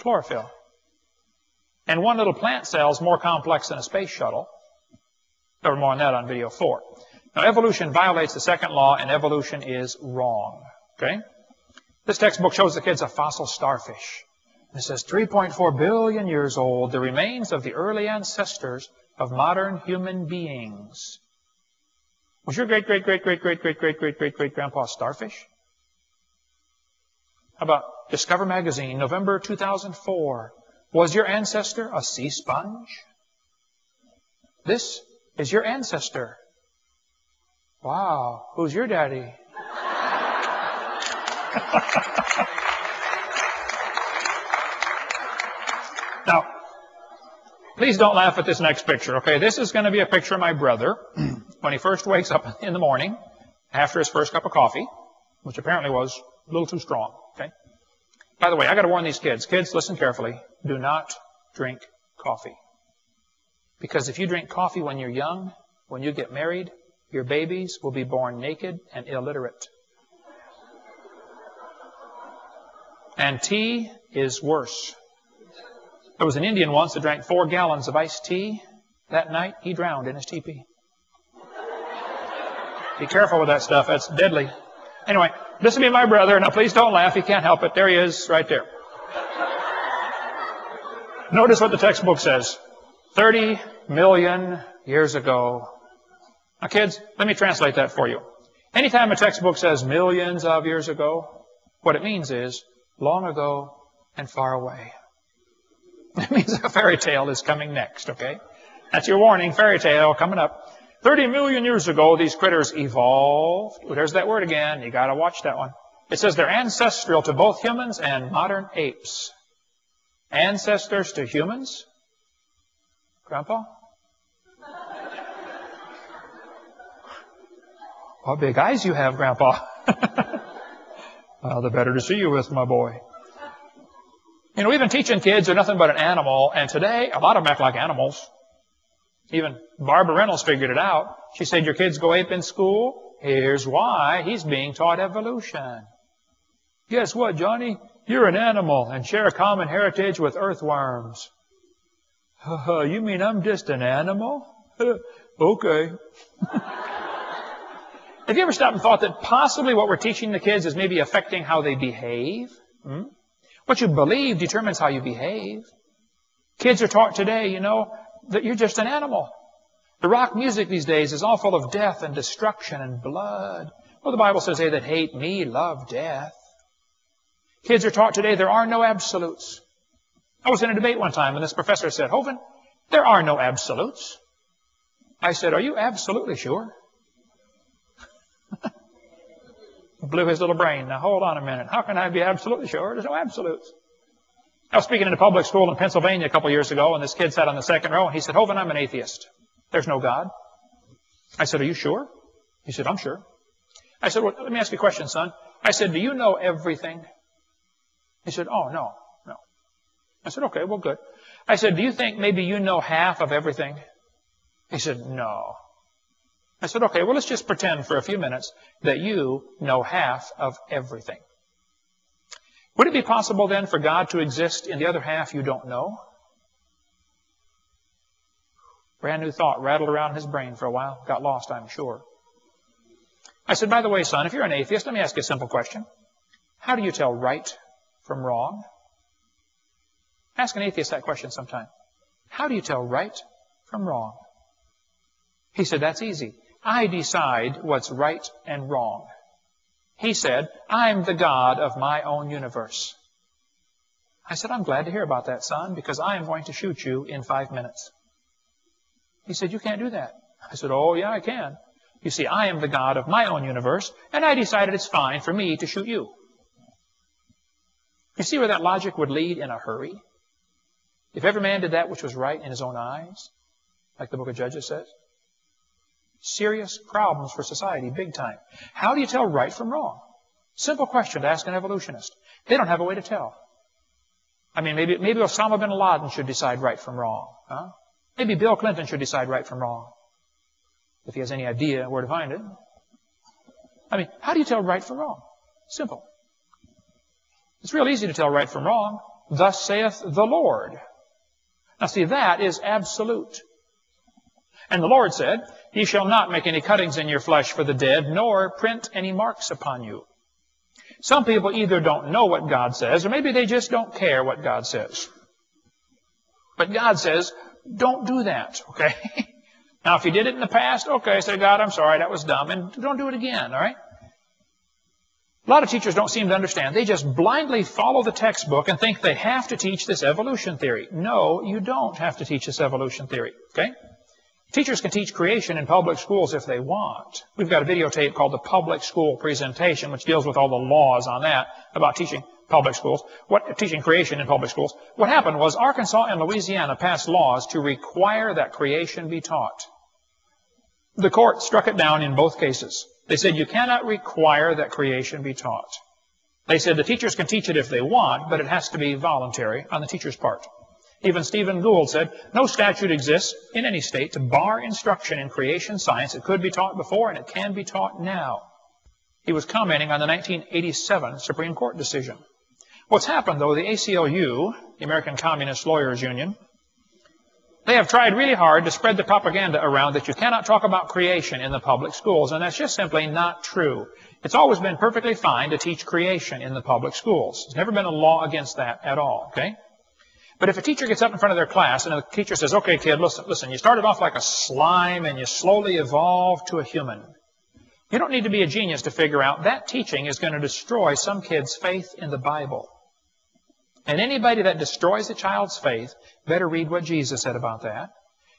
Chlorophyll. And one little plant cell is more complex than a space shuttle. Cover more on that on video 4. Now, evolution violates the second law, and evolution is wrong. Okay? This textbook shows the kids a fossil starfish. It says 3.4 billion years old, the remains of the early ancestors of modern human beings. Was your great-great-great-great-great-great-great-great-great-great-grandpa a starfish? How about Discover Magazine, November 2004. Was your ancestor a sea sponge? This is your ancestor. Wow, who's your daddy? Now, please don't laugh at this next picture, okay? This is going to be a picture of my brother when he first wakes up in the morning after his first cup of coffee, which apparently was a little too strong, okay? By the way, I got to warn these kids. Kids, listen carefully. Do not drink coffee. Because if you drink coffee when you're young, when you get married, your babies will be born naked and illiterate. And tea is worse. There was an Indian once that drank 4 gallons of iced tea. That night, he drowned in his teepee. Be careful with that stuff. That's deadly. Anyway, this will be my brother. Now, please don't laugh. He can't help it. There he is, right there. Notice what the textbook says. 30 million years ago. Now, kids, let me translate that for you. Anytime a textbook says millions of years ago, what it means is long ago and far away. That means a fairy tale is coming next, okay? That's your warning, fairy tale coming up. 30 million years ago, these critters evolved. Oh, there's that word again. You got to watch that one. It says they're ancestral to both humans and modern apes. Ancestors to humans? Grandpa? What big eyes you have, Grandpa. Well, the better to see you with, my boy. You know, we've been teaching kids they're nothing but an animal, and today, a lot of them act like animals. Even Barbara Reynolds figured it out. She said, your kids go ape in school? Here's why. He's being taught evolution. Guess what, Johnny? You're an animal and share a common heritage with earthworms. You mean I'm just an animal? Okay. Have you ever stopped and thought that possibly what we're teaching the kids is maybe affecting how they behave? What you believe determines how you behave. Kids are taught today, you know, that you're just an animal. The rock music these days is all full of death and destruction and blood. Well, the Bible says they that hate me love death. Kids are taught today there are no absolutes. I was in a debate one time and this professor said, Hovind, there are no absolutes. I said, are you absolutely sure? Blew his little brain. Now, hold on a minute. How can I be absolutely sure? There's no absolutes. I was speaking in a public school in Pennsylvania a couple years ago, and this kid sat on the second row, and he said, Hovind, I'm an atheist. There's no God. I said, are you sure? He said, I'm sure. I said, well, let me ask you a question, son. I said, do you know everything? He said, oh, no. I said, okay, well, good. I said, do you think maybe you know half of everything? He said, no. I said, okay, well, let's just pretend for a few minutes that you know half of everything. Would it be possible then for God to exist in the other half you don't know? Brand new thought rattled around his brain for a while. Got lost, I'm sure. I said, by the way, son, if you're an atheist, let me ask you a simple question. How do you tell right from wrong? Ask an atheist that question sometime. How do you tell right from wrong? He said, that's easy. I decide what's right and wrong. He said, I'm the God of my own universe. I said, I'm glad to hear about that, son, because I am going to shoot you in 5 minutes. He said, you can't do that. I said, oh, yeah, I can. You see, I am the God of my own universe, and I decided it's fine for me to shoot you. You see where that logic would lead in a hurry? If every man did that which was right in his own eyes, like the book of Judges says, serious problems for society, big time. How do you tell right from wrong? Simple question to ask an evolutionist. They don't have a way to tell. I mean, maybe Osama bin Laden should decide right from wrong. Huh? Maybe Bill Clinton should decide right from wrong. If he has any idea where to find it. I mean, how do you tell right from wrong? Simple. It's real easy to tell right from wrong. thus saith the Lord. Now see, that is absolute. And the Lord said, ye shall not make any cuttings in your flesh for the dead, nor print any marks upon you. Some people either don't know what God says, or maybe they just don't care what God says. But God says, don't do that, okay? Now, if you did it in the past, okay, say, God, I'm sorry, that was dumb, and don't do it again, all right? A lot of teachers don't seem to understand. They just blindly follow the textbook and think they have to teach this evolution theory. No, you don't have to teach this evolution theory, okay? Teachers can teach creation in public schools if they want. We've got a videotape called the Public School Presentation, which deals with all the laws on that about teaching public schools, teaching creation in public schools. What happened was Arkansas and Louisiana passed laws to require that creation be taught. The court struck it down in both cases. They said you cannot require that creation be taught. They said the teachers can teach it if they want, but it has to be voluntary on the teacher's part. Even Stephen Gould said, no statute exists in any state to bar instruction in creation science. It could be taught before and it can be taught now. He was commenting on the 1987 Supreme Court decision. What's happened, though, the ACLU, the American Communist Lawyers Union, they have tried really hard to spread the propaganda around that you cannot talk about creation in the public schools, and that's just simply not true. It's always been perfectly fine to teach creation in the public schools. There's never been a law against that at all, okay? But if a teacher gets up in front of their class and the teacher says, okay, kid, listen, you started off like a slime and you slowly evolved to a human. You don't need to be a genius to figure out that teaching is going to destroy some kid's faith in the Bible. And anybody that destroys a child's faith better read what Jesus said about that.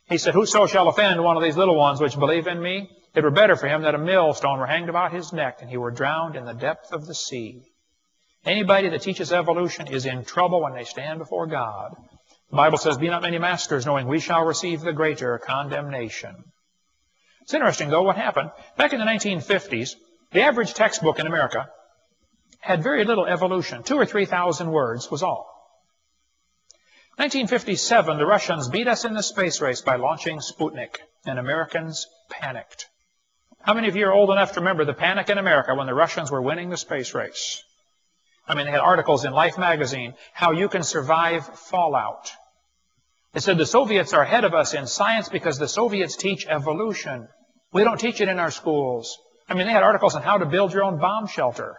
He said, whoso shall offend one of these little ones which believe in me, it were better for him that a millstone were hanged about his neck and he were drowned in the depth of the sea. Anybody that teaches evolution is in trouble when they stand before God. The Bible says, be not many masters, knowing we shall receive the greater condemnation. It's interesting, though, what happened. Back in the 1950s, the average textbook in America had very little evolution. 2,000 or 3,000 words was all. 1957, the Russians beat us in the space race by launching Sputnik, and Americans panicked. How many of you are old enough to remember the panic in America when the Russians were winning the space race? I mean, they had articles in Life magazine, how you can survive fallout. They said the Soviets are ahead of us in science because the Soviets teach evolution. We don't teach it in our schools. I mean, they had articles on how to build your own bomb shelter.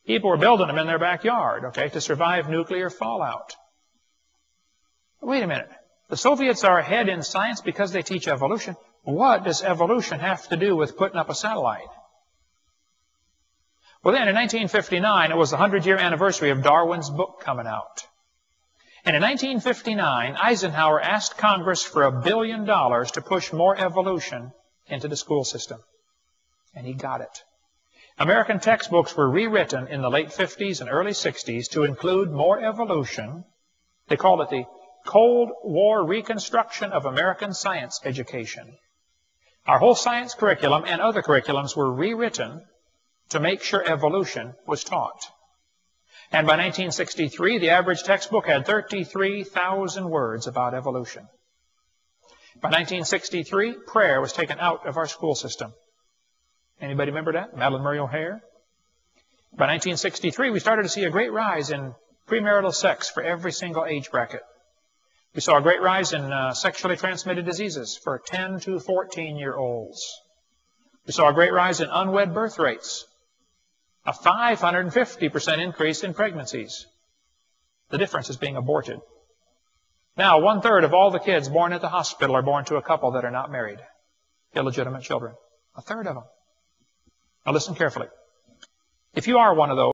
People were building them in their backyard, okay, to survive nuclear fallout. Wait a minute. The Soviets are ahead in science because they teach evolution. What does evolution have to do with putting up a satellite? Well, then, in 1959, it was the 100-year anniversary of Darwin's book coming out. And in 1959, Eisenhower asked Congress for $1 billion to push more evolution into the school system. And he got it. American textbooks were rewritten in the late 50s and early 60s to include more evolution. They called it the Cold War Reconstruction of American Science Education. Our whole science curriculum and other curriculums were rewritten to make sure evolution was taught. And by 1963, the average textbook had 33,000 words about evolution. By 1963, prayer was taken out of our school system. Anybody remember that? Madeline Murray O'Hare? By 1963, we started to see a great rise in premarital sex for every single age bracket. We saw a great rise in sexually transmitted diseases for 10 to 14-year-olds. We saw a great rise in unwed birth rates. A 550% increase in pregnancies. The difference is being aborted. Now, 1/3 of all the kids born at the hospital are born to a couple that are not married. Illegitimate children. 1/3 of them. Now listen carefully. If you are one of those,